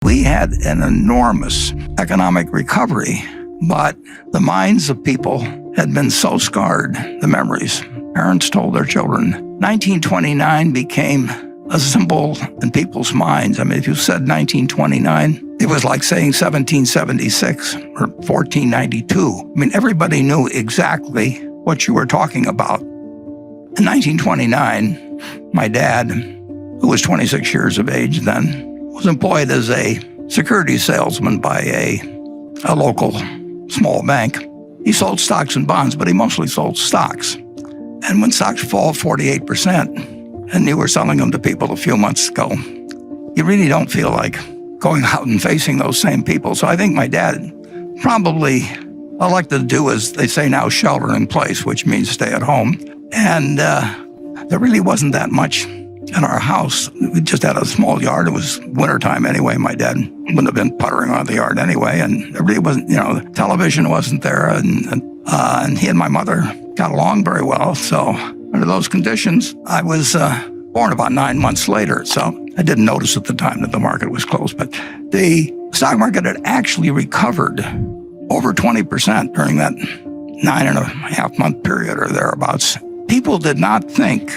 We had an enormous economic recovery, but the minds of people had been so scarred, the memories. Parents told their children. 1929 became a symbol in people's minds. I mean, if you said 1929, it was like saying 1776 or 1492. I mean, everybody knew exactly what you were talking about. In 1929, my dad, who was 26 years of age then, was employed as a security salesman by a local small bank. He sold stocks and bonds, but he mostly sold stocks. And when stocks fall 48%, and you were selling them to people a few months ago, you really don't feel like going out and facing those same people. So I think my dad probably elected to do, as they say now, shelter in place, which means stay at home. And there really wasn't that much in our house. We just had a small yard. It was wintertime anyway. My dad wouldn't have been puttering around the yard anyway. And there really wasn't, the television wasn't there. And he and my mother got along very well. So under those conditions, I was born about 9 months later. So I didn't notice at the time that the market was closed. But the stock market had actually recovered over 20% during that 9.5-month period or thereabouts. People did not think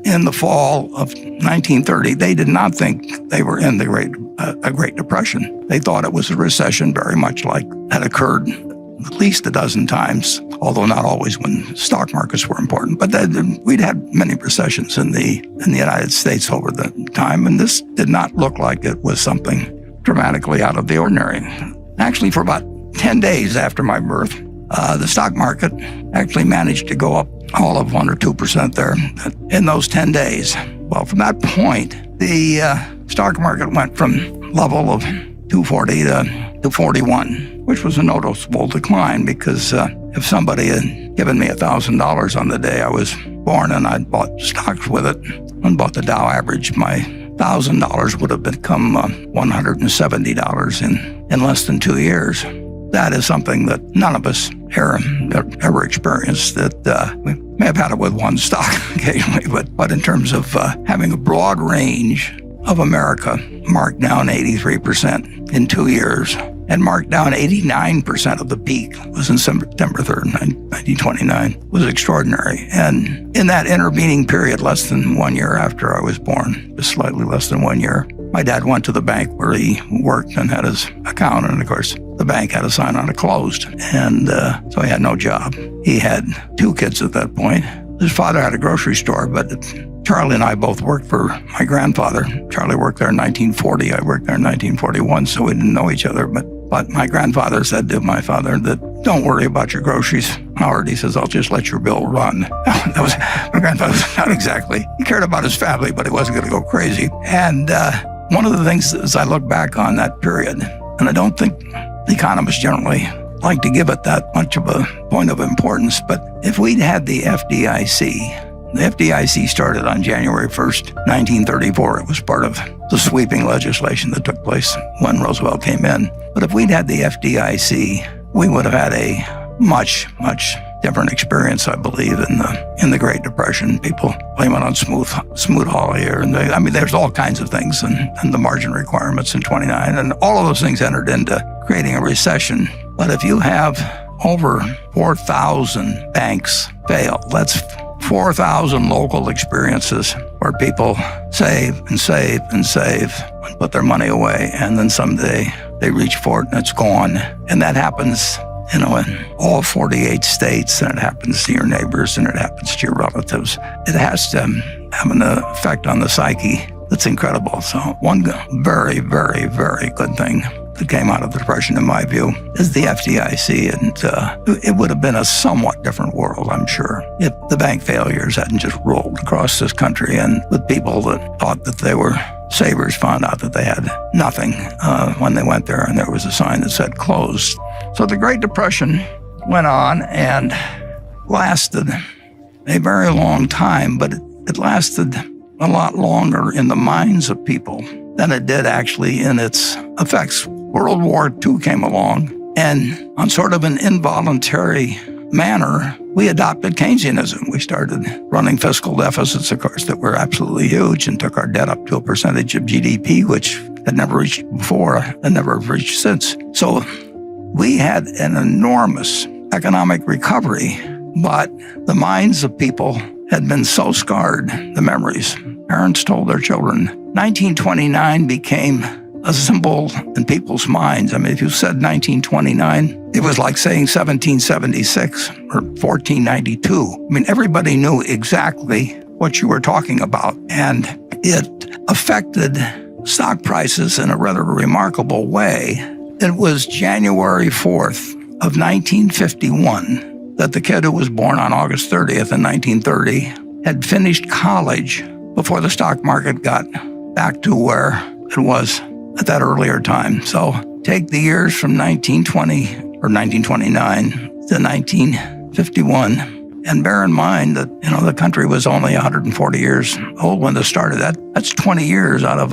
in the fall of 1930, they did not think they were in a Great Depression. They thought it was a recession very much like had occurred at least a dozen times, although not always when stock markets were important. But we'd had many recessions in the United States over the time, and this did not look like it was something dramatically out of the ordinary. Actually, for about 10 days after my birth, the stock market actually managed to go up all of 1 or 2% there in those 10 days. Well, from that point, the stock market went from level of 240 to 41, which was a noticeable decline because if somebody had given me $1,000 on the day I was born and I'd bought stocks with it and bought the Dow average, my $1,000 would have become $170 in less than 2 years. That is something that none of us ever experienced. That we may have had it with one stock occasionally, but in terms of having a broad range of America marked down 83% in 2 years and marked down 89% of the peak was in September 3rd, 1929, was extraordinary. And in that intervening period, less than 1 year after I was born, just slightly less than 1 year, my dad went to the bank where he worked and had his account. And of course, the bank had a sign on it closed. And so he had no job. He had 2 kids at that point. His father had a grocery store, but Charlie and I both worked for my grandfather. Charlie worked there in 1940. I worked there in 1941, so we didn't know each other. But my grandfather said to my father that, "Don't worry about your groceries, Howard." He says, "I'll just let your bill run." That was my grandfather. Not exactly. He cared about his family, but he wasn't going to go crazy. And one of the things as I look back on that period, and I don't think economists generally like to give it that much of a point of importance, but if we'd had the FDIC started on January 1st, 1934. It was part of the sweeping legislation that took place when Roosevelt came in. But if we'd had the FDIC, we would have had a much, much different experience, I believe, in the Great Depression. People blame it on Smoot-Hawley, and there's all kinds of things, and the margin requirements in 29, and all of those things entered into creating a recession. But if you have over 4,000 banks fail, that's 4,000 local experiences where people save and save and save and put their money away, and then someday they reach for it and it's gone. And that happens, in all 48 states, and it happens to your neighbors and it happens to your relatives. It has to have an effect on the psyche that's incredible. So one very, very, very good thing that came out of the Depression, in my view, is the FDIC. And it would have been a somewhat different world, I'm sure, if the bank failures hadn't just rolled across this country, and with people that thought that they were savers found out that they had nothing when they went there, and there was a sign that said closed. So the Great Depression went on and lasted a very long time, but it lasted a lot longer in the minds of people than it did actually in its effects. World War II came along, and on sort of an involuntary manner, we adopted Keynesianism. We started running fiscal deficits, of course, that were absolutely huge, and took our debt up to a percentage of GDP, which had never reached before and never reached since. So we had an enormous economic recovery, but the minds of people had been so scarred, the memories. Parents told their children. 1929 became a symbol in people's minds. I mean, if you said 1929, it was like saying 1776 or 1492. I mean, everybody knew exactly what you were talking about, and it affected stock prices in a rather remarkable way. It was January 4th of 1951 that the kid who was born on August 30th in 1930 had finished college before the stock market got back to where it was at that earlier time. So take the years from 1920 or 1929 to 1951, and bear in mind that, the country was only 140 years old when this started. That's 20 years out of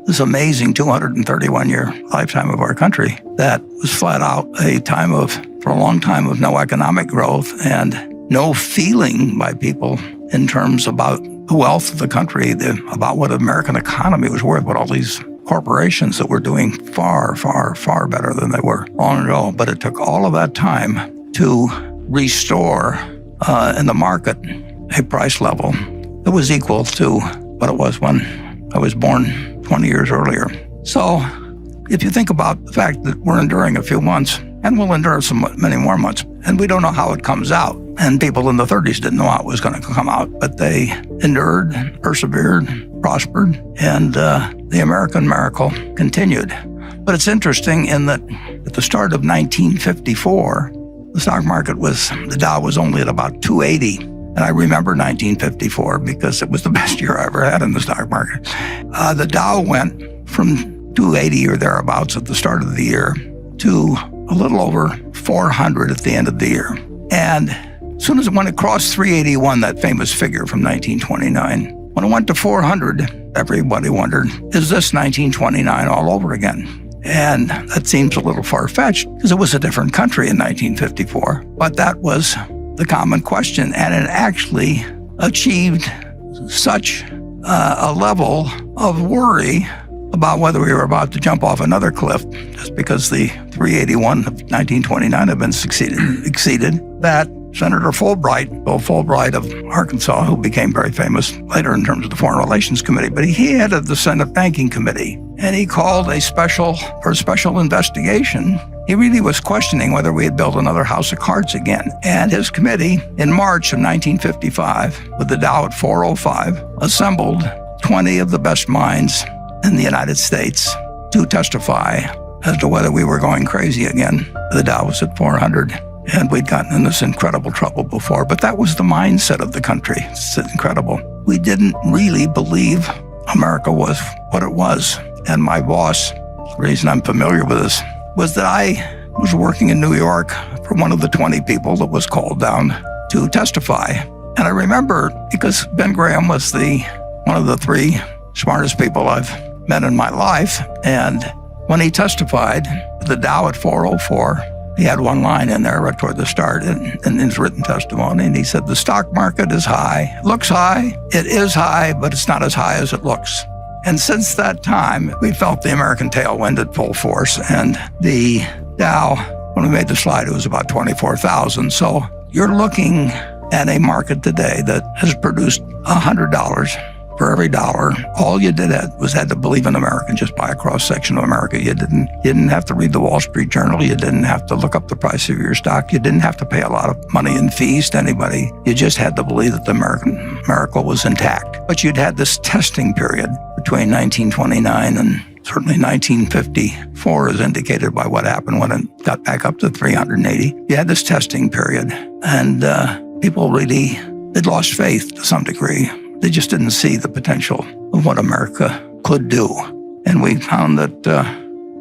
this amazing 231-year lifetime of our country. That was flat out a time for a long time of no economic growth and no feeling by people in terms about the wealth of the country, about what the American economy was worth, what all these corporations that were doing far, far, far better than they were long ago. But it took all of that time to restore in the market a price level that was equal to what it was when I was born 20 years earlier. So if you think about the fact that we're enduring a few months, and we'll endure many more months, and we don't know how it comes out. And people in the 30s didn't know how it was going to come out, but they endured, persevered, prospered, and the American miracle continued. But it's interesting in that at the start of 1954, the stock market the Dow was only at about 280. And I remember 1954 because it was the best year I ever had in the stock market. The Dow went from 280 or thereabouts at the start of the year to a little over 400 at the end of the year. And as soon as when it crossed 381, that famous figure from 1929, when it went to 400, everybody wondered, is this 1929 all over again? And that seems a little far-fetched because it was a different country in 1954. But that was the common question, and it actually achieved such a level of worry about whether we were about to jump off another cliff just because the 381 of 1929 had been exceeded, that Senator Bill Fulbright of Arkansas, who became very famous later in terms of the Foreign Relations Committee, but he headed the Senate Banking Committee, and he called a special investigation. He really was questioning whether we had built another house of cards again. And his committee, in March of 1955, with the Dow at 405, assembled 20 of the best minds in the United States to testify as to whether we were going crazy again. The Dow was at 400, and we'd gotten in this incredible trouble before. But that was the mindset of the country. It's incredible. We didn't really believe America was what it was. And my boss, the reason I'm familiar with this, was that I was working in New York for one of the 20 people that was called down to testify. And I remember, because Ben Graham was one of the 3 smartest people I've met in my life, and when he testified, the Dow at 404, he had one line in there right toward the start in his written testimony, and he said, the stock market is high. It looks high, it is high, but it's not as high as it looks. And since that time, we felt the American tailwind at full force, and the Dow, when we made the slide, it was about 24,000. So you're looking at a market today that has produced $100 for every dollar. All you had to believe in America and just buy a cross-section of America. You didn't have to read the Wall Street Journal. You didn't have to look up the price of your stock. You didn't have to pay a lot of money in fees to anybody. You just had to believe that the American miracle was intact. But you'd had this testing period between 1929 and certainly 1954, as indicated by what happened when it got back up to 380. You had this testing period, and people really, they'd lost faith to some degree. They just didn't see the potential of what America could do. And we found that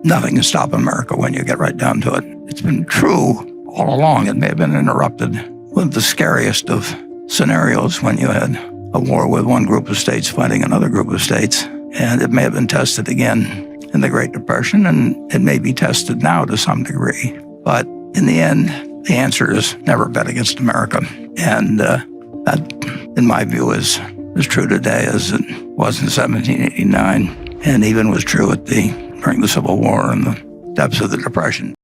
nothing can stop America when you get right down to it. It's been true all along. It may have been interrupted with the scariest of scenarios when you had a war with one group of states fighting another group of states. And it may have been tested again in the Great Depression, and it may be tested now to some degree. But in the end, the answer is never bet against America. And that, in my view, is as true today as it was in 1789, and even was true at the during the Civil War and the depths of the Depression.